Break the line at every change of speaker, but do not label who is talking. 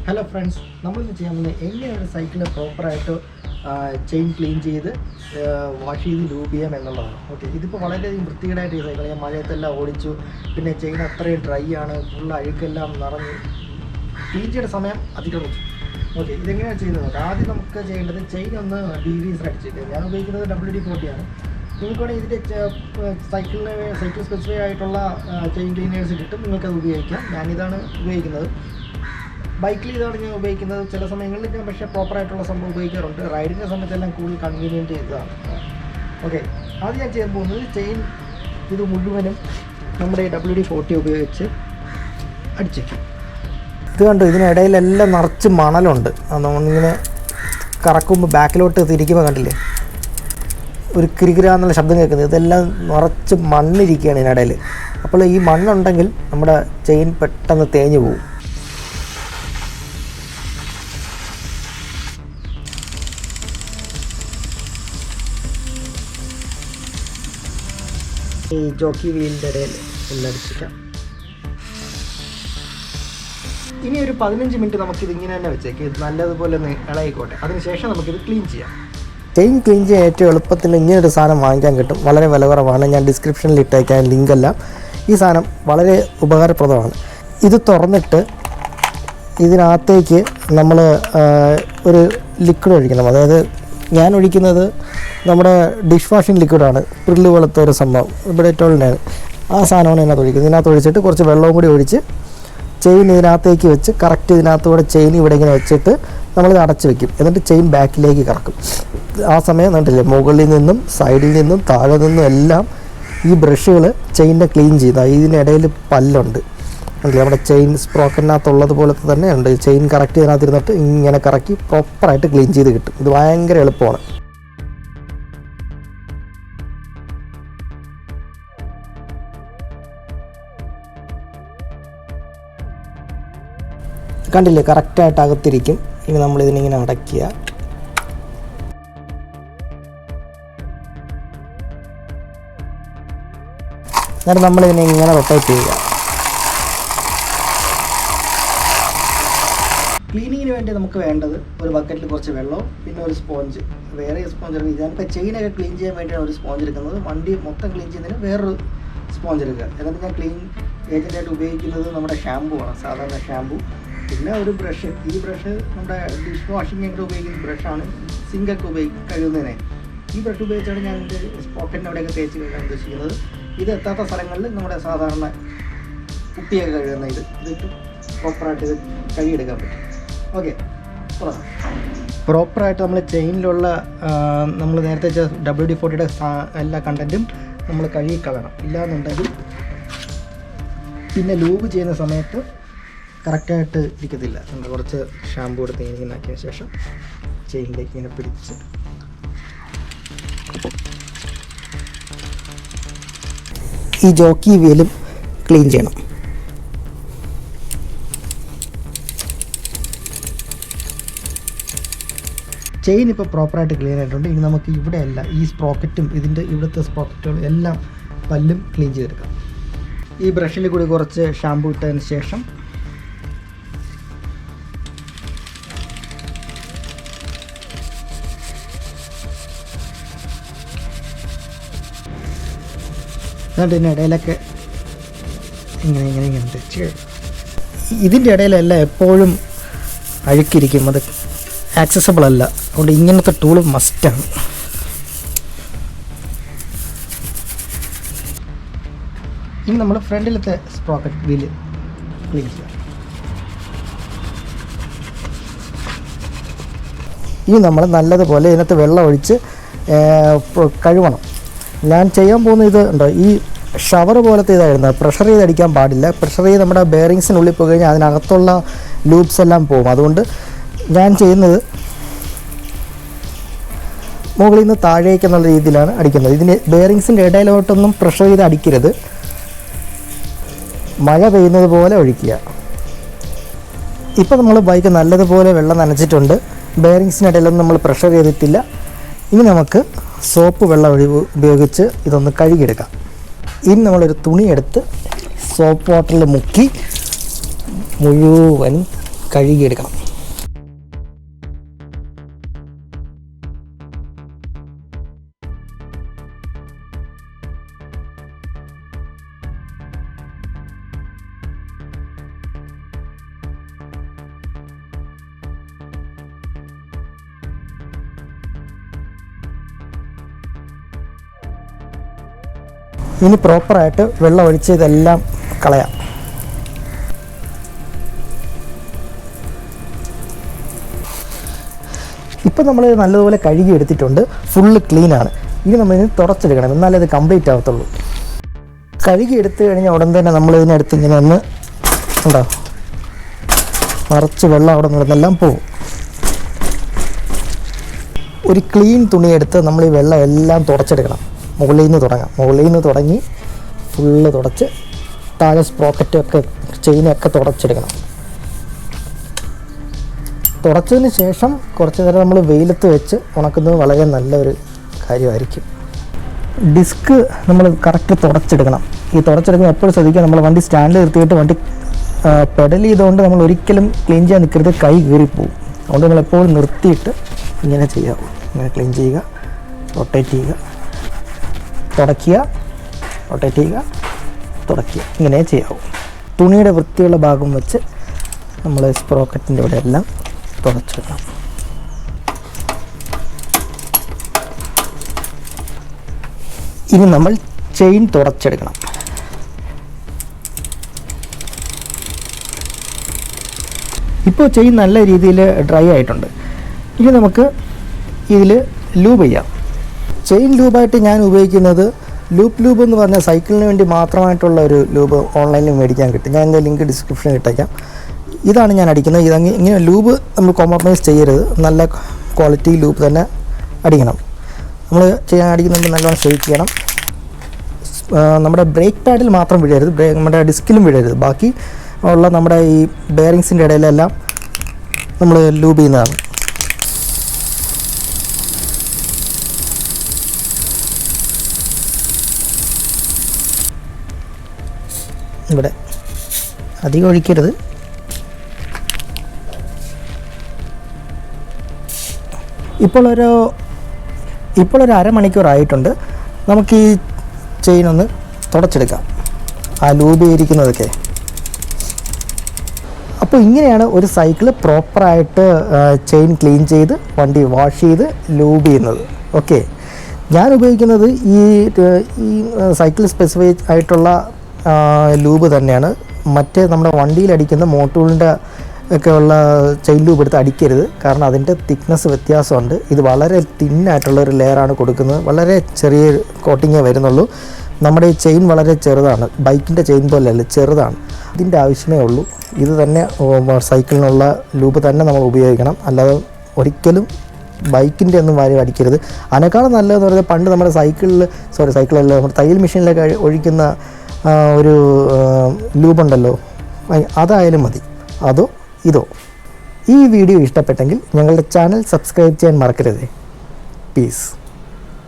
Hello friends, നമ്മളിന്ന് ചെയ്യാൻ പോകുന്നത് എങ്ങനെയാണ് സൈക്കിൾ പ്രോപ്പറായിട്ട് ചെയിൻ ക്ലീൻ ചെയ്ത് വാഷ് ചെയ്ത് ലൂബ് ചെയ്യാം എന്നുള്ളതാണ്. ഓക്കെ, ഇതിപ്പോൾ വളരെയധികം വൃത്തികേടായിട്ട് ഈ സൈക്കിൾ ഞാൻ മഴയത്തെല്ലാം ഓടിച്ചു. പിന്നെ ചെയിൻ അത്രയും ഡ്രൈ ആണ്, ഫുൾ അഴുക്കെല്ലാം നിറഞ്ഞ് ക്ലീൻ ചെയ്യേണ്ട സമയം അതിക്രമിച്ചു. ഓക്കെ, ഇതെങ്ങനെയാണ് ചെയ്യുന്നത്? ആദ്യം നമുക്ക് ചെയ്യേണ്ടത് ചെയിൻ ഒന്ന് ഡീഗ്രീസർ അടിച്ചിട്ട്, ഞാൻ ഉപയോഗിക്കുന്നത് WD-40 ആണ്. നിങ്ങൾക്ക് വേണമെങ്കിൽ ഇതിൻ്റെ സൈക്കിൾ സ്പെസിഫൈ ആയിട്ടുള്ള ചെയിൻ ക്ലീനേഴ്സ് കിട്ടും, നിങ്ങൾക്കത് ഉപയോഗിക്കാം. ഞാനിതാണ് ഉപയോഗിക്കുന്നത്. ബൈക്കിൽ ഇതാണ് ഞാൻ ഉപയോഗിക്കുന്നത്. ചില സമയങ്ങളിൽ ഞാൻ പക്ഷേ പ്രോപ്പറായിട്ടുള്ള സംഭവം ഉപയോഗിക്കാറുണ്ട്. റൈഡിൻ്റെ സമയത്തെല്ലാം കൂടുതൽ കൺവീനിയൻറ്റ് ചെയ്തതാണ്. ഓക്കെ, ആദ്യം ഞാൻ ചെയ്യാൻ പോകുന്നത് ചെയിൻ ഇത് മുഴുവനും നമ്മുടെ WD-40 ഉപയോഗിച്ച് അടിച്ചേക്കും. ഇത് കണ്ടു, ഇതിനിടയിലെല്ലാം നിറച്ച് മണലുണ്ട്. നമ്മളിങ്ങനെ കറക്കുമ്പോൾ ബാക്കിലോട്ട് തിരിക്കുമ്പോൾ കണ്ടില്ലേ ഒരു കിരികിരാന്നുള്ള ശബ്ദം കേൾക്കുന്നത്. ഇതെല്ലാം നിറച്ച് മണ്ണിരിക്കുകയാണ് ഇതിനിടയിൽ. അപ്പോൾ ഈ മണ്ണുണ്ടെങ്കിൽ നമ്മുടെ ചെയിൻ പെട്ടെന്ന് തേഞ്ഞു പോകും. ഈ ജോക്കി വീലിൻ്റെ ഇടയിൽ എല്ലാം അടിച്ചിക്കാം. ഇനി ഒരു 15 മിനിറ്റ് നമുക്കിത് ഇങ്ങനെ തന്നെ വെച്ചേക്ക്, ഇത് നല്ലതുപോലെ ഒന്ന് ഇളയിക്കോട്ടെ. അതിനുശേഷം നമുക്കിത് ക്ലീൻ ചെയ്യാം. ചെയിൻ ക്ലീൻ ചെയ്യാൻ ഏറ്റവും എളുപ്പത്തിൽ ഇങ്ങനൊരു സാധനം വാങ്ങിക്കാൻ കിട്ടും. വളരെ വില കുറവാണ്. ഞാൻ ഡിസ്ക്രിപ്ഷനിൽ ഇട്ടേക്കാൻ ലിങ്കെല്ലാം. ഈ സാധനം വളരെ ഉപകാരപ്രദമാണ്. ഇത് തുറന്നിട്ട് ഇതിനകത്തേക്ക് നമ്മൾ ഒരു ലിക്വിഡ് ഒഴിക്കണം. അതായത് ഞാൻ ഒഴിക്കുന്നത് നമ്മുടെ ഡിഷ് വാഷിംഗ് ലിക്വിഡാണ്. പ്രില്ല് പോലത്തെ ഒരു സംഭവം ഇവിടെ ടോളിനാണ്. ആ സാധനമാണ് ഇതിനകത്ത് ഒഴിക്കുന്നത്. ഇതിനകത്ത് ഒഴിച്ചിട്ട് കുറച്ച് വെള്ളവും കൂടി ഒഴിച്ച് ചെയിൻ ഇതിനകത്തേക്ക് വെച്ച് കറക്റ്റ് ഇതിനകത്തൂടെ ചെയിൻ ഇവിടെ ഇങ്ങനെ വെച്ചിട്ട് നമ്മളിത് അടച്ച് വെക്കും. എന്നിട്ട് ചെയിൻ ബാക്കിലേക്ക് കറക്കും. ആ സമയം കണ്ടില്ലേ, മുകളിൽ നിന്നും സൈഡിൽ നിന്നും താഴെ നിന്നും എല്ലാം ഈ ബ്രഷുകൾ ചെയിനിനെ ക്ലീൻ ചെയ്താൽ ഇതിനിടയിൽ പല്ലുണ്ട്. നമ്മുടെ ചെയിൻ സ്പ്രോക്കറ്റിനകത്തുള്ളത് പോലത്തെ തന്നെ ഉണ്ട്. ചെയിൻ കറക്റ്റ് ഇതിനകത്ത് ഇരുന്നിട്ട് ഇങ്ങനെ കറക്കി പ്രോപ്പറായിട്ട് ക്ലീൻ ചെയ്ത് കിട്ടും. ഇത് ഭയങ്കര എളുപ്പമാണ്. കണ്ടില്ലേ, കറക്റ്റായിട്ട് അകത്തിരിക്കും. ഇനി നമ്മളിതിനിങ്ങനെ അടയ്ക്കുക. എന്നിട്ട് നമ്മളിതിനെ ഇങ്ങനെ റൊട്ടേറ്റ് ചെയ്യുക. ക്ലീനിങ്ങിന് വേണ്ടി നമുക്ക് വേണ്ടത് ഒരു ബക്കറ്റിൽ കുറച്ച് വെള്ളവും പിന്നെ ഒരു സ്പോഞ്ച്. വേറെ സ്പോഞ്ച് എടുക്കുക. ഞാനിപ്പോൾ ചെയിനൊക്കെ ക്ലീൻ ചെയ്യാൻ വേണ്ടിയാണ് ഒരു സ്പോഞ്ച് എടുക്കുന്നത്. വണ്ടി മൊത്തം ക്ലീൻ ചെയ്യുന്നതിന് വേറൊരു സ്പോഞ്ച് എടുക്കുക. എന്നിട്ട് ഞാൻ ക്ലീൻ ഏജൻറ്റായിട്ട് ഉപയോഗിക്കുന്നത് നമ്മുടെ ഷാമ്പു ആണ്, സാധാരണ ഷാമ്പു. പിന്നെ ഒരു ബ്രഷ്. ഈ ബ്രഷ് നമ്മുടെ ഡിഷ് വാഷിങ്ങിൻ്റെ ഉപയോഗിക്കുന്ന ബ്രഷാണ്, സിങ്കൊക്കെ കഴുകുന്നതിനെ. ഈ ബ്രഷ് ഉപയോഗിച്ചാണ് ഞാൻ എൻ്റെ പോക്കറ്റിൻ്റെ അവിടെയൊക്കെ തേച്ച് കഴുകാൻ ഉദ്ദേശിക്കുന്നത്. ഇത് എത്താത്ത സ്ഥലങ്ങളിൽ നമ്മുടെ സാധാരണ കുപ്പിയൊക്കെ കഴുകുന്ന ഇതിട്ട് പ്രോപ്പറായിട്ട് ഇത് കഴുകിയെടുക്കാൻ പറ്റും. ഓക്കെ, പ്രോപ്പറായിട്ട് നമ്മൾ ചെയിനിലുള്ള നമ്മൾ നേരത്തെ WD-40യുടെ എല്ലാ കണ്ടൻറ്റും നമ്മൾ കഴുകിക്കളയണം. ഇല്ലയെന്നുണ്ടെങ്കിൽ പിന്നെ ലൂബ് ചെയ്യുന്ന സമയത്ത് കറക്റ്റായിട്ട് ഇരിക്കത്തില്ല. നമ്മൾ കുറച്ച് ഷാമ്പൂ എടുത്ത് ഇങ്ങനെ ആക്കിയ ശേഷം ചെയിനിലേക്ക് ഇങ്ങനെ പിടിച്ച് ഈ ജോക്കി വീലും ക്ലീൻ ചെയ്യണം. ചെയിൻ ഇപ്പോൾ പ്രോപ്പറായിട്ട് ക്ലീൻ ആയിട്ടുണ്ട്. ഇനി നമുക്ക് ഇവിടെയല്ല, ഈ സ്പ്രോക്കറ്റും ഇതിൻ്റെ ഇവിടുത്തെ സ്പ്രോക്കറ്റുകളും എല്ലാം പല്ലും ക്ലീൻ ചെയ്തെടുക്കാം. ഈ ബ്രഷിൽ കൂടി കുറച്ച് ഷാമ്പൂ ഇട്ടതിന് ശേഷം എന്നിട്ട് ഇതിൻ്റെ ഇടയിലൊക്കെ ഇങ്ങനെ തെച്ച് കഴിയും. ഇതിൻ്റെ ഇടയിലെല്ലാം എപ്പോഴും അഴുക്കിരിക്കും, അത് ആക്സസബിൾ അല്ല. അതുകൊണ്ട് ഇങ്ങനത്തെ ടൂള് മസ്റ്റാണ്. ഇനി നമ്മൾ ഫ്രണ്ടിലത്തെ സ്പ്രോക്കറ്റ് വീല് ക്ലീൻ ചെയ്യാം. ഇനി നമ്മൾ നല്ലതുപോലെ ഇതിനകത്ത് വെള്ളം ഒഴിച്ച് കഴുകണം. ഞാൻ ചെയ്യാൻ പോകുന്ന ഇത് ഉണ്ടോ, ഈ ഷവർ പോലത്തെ ഇതായിരുന്നു. പ്രഷർ ചെയ്ത് അടിക്കാൻ പാടില്ല. പ്രഷർ ചെയ്ത് നമ്മുടെ ബെയറിങ്സിനുള്ളിൽ പോയി കഴിഞ്ഞാൽ അതിനകത്തുള്ള ലൂപ്സ് എല്ലാം പോകും. അതുകൊണ്ട് ഞാൻ ചെയ്യുന്നത് മുകളിൽ നിന്ന് താഴേക്ക് എന്നുള്ള രീതിയിലാണ് അടിക്കുന്നത്. ഇതിന് ബെയറിങ്സിൻ്റെ ഇടയിലോട്ടൊന്നും പ്രഷർ ചെയ്ത് അടിക്കരുത്. മഴ പെയ്യുന്നത് പോലെ ഒഴിക്കുക. ഇപ്പോൾ നമ്മൾ ബൈക്ക് നല്ലതുപോലെ വെള്ളം നനച്ചിട്ടുണ്ട്. ബെയറിങ്സിനിടയിലൊന്നും നമ്മൾ പ്രഷർ ചെയ്തിട്ടില്ല. ഇനി നമുക്ക് സോപ്പ് വെള്ളം ഉപയോഗിച്ച് ഇതൊന്ന് കഴുകിയെടുക്കാം. ഇനി നമ്മളൊരു തുണി എടുത്ത് സോപ്പ് വാട്ടറിൽ മുക്കി മുഴുവൻ കഴുകിയെടുക്കണം. ഇനി പ്രോപ്പറായിട്ട് വെള്ളം ഒഴിച്ച് ഇതെല്ലാം കളയാം. ഇപ്പം നമ്മൾ നല്ലതുപോലെ കഴുകി എടുത്തിട്ടുണ്ട്, ഫുള്ള് ക്ലീനാണ്. ഇനി നമ്മളിത് തുടച്ചെടുക്കണം, എന്നാലേ ഇത് കംപ്ലീറ്റ് ആവത്തുള്ളൂ. കഴുകി എടുത്ത് കഴിഞ്ഞാൽ ഉടൻ തന്നെ നമ്മളിതിനടുത്ത് ഇങ്ങനെ ഒന്ന് ഉണ്ടോ നിറച്ച് വെള്ളം അവിടെ നിന്നെല്ലാം പോകും. ഒരു ക്ലീൻ തുണിയെടുത്ത് നമ്മൾ ഈ വെള്ളം എല്ലാം തുടച്ചെടുക്കണം. മുകളിൽ നിന്ന് തുടങ്ങി ഫുള്ള് തുടച്ച് താഴെ സ്പ്രോക്കറ്റൊക്കെ ചെയിനൊക്കെ തുടച്ചെടുക്കണം. തുടച്ചതിന് ശേഷം കുറച്ച് നേരം നമ്മൾ വെയിലത്ത് വെച്ച് ഉണക്കുന്നത് വളരെ നല്ലൊരു കാര്യമായിരിക്കും. ഡിസ്ക് നമ്മൾ കറക്റ്റ് തുടച്ചെടുക്കണം. ഈ തുടച്ചെടുക്കുമ്പോൾ എപ്പോഴും ശ്രദ്ധിക്കുക, നമ്മൾ വണ്ടി സ്റ്റാൻഡിൽ നിർത്തിയിട്ട് വണ്ടി പെഡൽ ചെയ്തുകൊണ്ട് നമ്മൾ ഒരിക്കലും ക്ലീൻ ചെയ്യാൻ നിൽക്കരുത്, കൈ കീറിപ്പോവും. അതുകൊണ്ട് നമ്മളെപ്പോഴും നിർത്തിയിട്ട് ഇങ്ങനെ ചെയ്യാവൂ. ഇങ്ങനെ ക്ലീൻ ചെയ്യുക, റൊട്ടേറ്റ് ചെയ്യുക, തുടയ്ക്കുക, റൊട്ടേറ്റ് ചെയ്യുക, തുടയ്ക്കുക, ഇങ്ങനെ ചെയ്യാവൂ. തുണിയുടെ വൃത്തിയുള്ള ഭാഗം വെച്ച് നമ്മൾ സ്പ്രോക്കറ്റിൻ്റെ ഇവിടെ എല്ലാം തുടച്ചെടുക്കണം. ഇനി നമ്മൾ ചെയിൻ തുടച്ചെടുക്കണം. ഇപ്പോൾ ചെയിൻ നല്ല രീതിയിൽ ഡ്രൈ ആയിട്ടുണ്ട്. ഇനി നമുക്ക് ഇതിൽ ലൂബ് ചെയ്യാം. ചെയിൻ ലൂബായിട്ട് ഞാൻ ഉപയോഗിക്കുന്നത് ലൂബ് എന്ന് പറഞ്ഞാൽ സൈക്കിളിന് വേണ്ടി മാത്രമായിട്ടുള്ള ഒരു ലൂബ് ഓൺലൈനിൽ മേടിക്കാൻ കിട്ടും. ഞാൻ എൻ്റെ ലിങ്ക് ഡിസ്ക്രിപ്ഷനിൽ ഇട്ടേക്കാം. ഇതാണ് ഞാൻ അടിക്കുന്നത്. ഇങ്ങനെ ലൂബ് നമ്മൾ കോംപ്രമൈസ് ചെയ്യരുത്, നല്ല ക്വാളിറ്റി ലൂബ് തന്നെ അടിക്കണം. നമ്മൾ അടിക്കുന്നുണ്ട് നല്ലോണം ഷെയ്ക്ക് ചെയ്യണം. നമ്മുടെ ബ്രേക്ക് പാഡിൽ മാത്രം വീഴരുത്, നമ്മുടെ ഡിസ്കിലും വീഴരുത്. ബാക്കി ഉള്ള നമ്മുടെ ഈ ബെയറിങ്സിൻ്റെ ഇടയിലെല്ലാം നമ്മൾ ലൂബ് ചെയ്യുന്നതാണ്. ഇവിടെ അധികം ഒഴിക്കരുത്. ഇപ്പോൾ ഒരു അരമണിക്കൂറായിട്ടുണ്ട്. നമുക്ക് ഈ ചെയിൻ ഒന്ന് തുടച്ചെടുക്കാം, ആ ലൂബ് ചെയ്തിരിക്കുന്നതൊക്കെ. അപ്പോൾ ഇങ്ങനെയാണ് ഒരു സൈക്കിൾ പ്രോപ്പറായിട്ട് ചെയിൻ ക്ലീൻ ചെയ്ത് വണ്ടി വാഷ് ചെയ്ത് ലൂബ് ചെയ്യുന്നത്. ഓക്കെ, ഞാൻ ഉപയോഗിക്കുന്നത് ഈ സൈക്കിൾ സ്പെസിഫൈ ആയിട്ടുള്ള ലൂബ് തന്നെയാണ്. മറ്റേ നമ്മുടെ വണ്ടിയിലടിക്കുന്ന മോട്ടൂളിൻ്റെ ഒക്കെ ഉള്ള ചെയിൻ ലൂബ് എടുത്ത് അടിക്കരുത്, കാരണം അതിൻ്റെ തിക്നെസ് വ്യത്യാസമുണ്ട്. ഇത് വളരെ തിന്നായിട്ടുള്ളൊരു ലെയറാണ് കൊടുക്കുന്നത്, വളരെ ചെറിയ കോട്ടിങ്ങേ വരുന്നുള്ളൂ. നമ്മുടെ ഈ ചെയിൻ വളരെ ചെറുതാണ്, ബൈക്കിൻ്റെ ചെയിൻ പോലെയല്ല, ചെറുതാണ്. ഇതിൻ്റെ ആവശ്യമേ ഉള്ളൂ. ഇത് തന്നെ സൈക്കിളിനുള്ള ലൂബ് തന്നെ നമ്മൾ ഉപയോഗിക്കണം, അല്ലാതെ ഒരിക്കലും ബൈക്കിൻ്റെ ഒന്നും വാരി അടിക്കരുത്. അതിനേക്കാളും നല്ലതെന്ന് പറഞ്ഞാൽ പണ്ട് നമ്മുടെ സൈക്കിളല്ല നമ്മുടെ തയ്യൽ മെഷീനിലൊക്കെ ഒഴിക്കുന്ന ഒരു ലൂബുണ്ടല്ലോ, അതായാലും മതി, അതോ ഇതോ. ഈ വീഡിയോ ഇഷ്ടപ്പെട്ടെങ്കിൽ ഞങ്ങളുടെ ചാനൽ സബ്സ്ക്രൈബ് ചെയ്യാൻ മറക്കരുത്. പീസ്.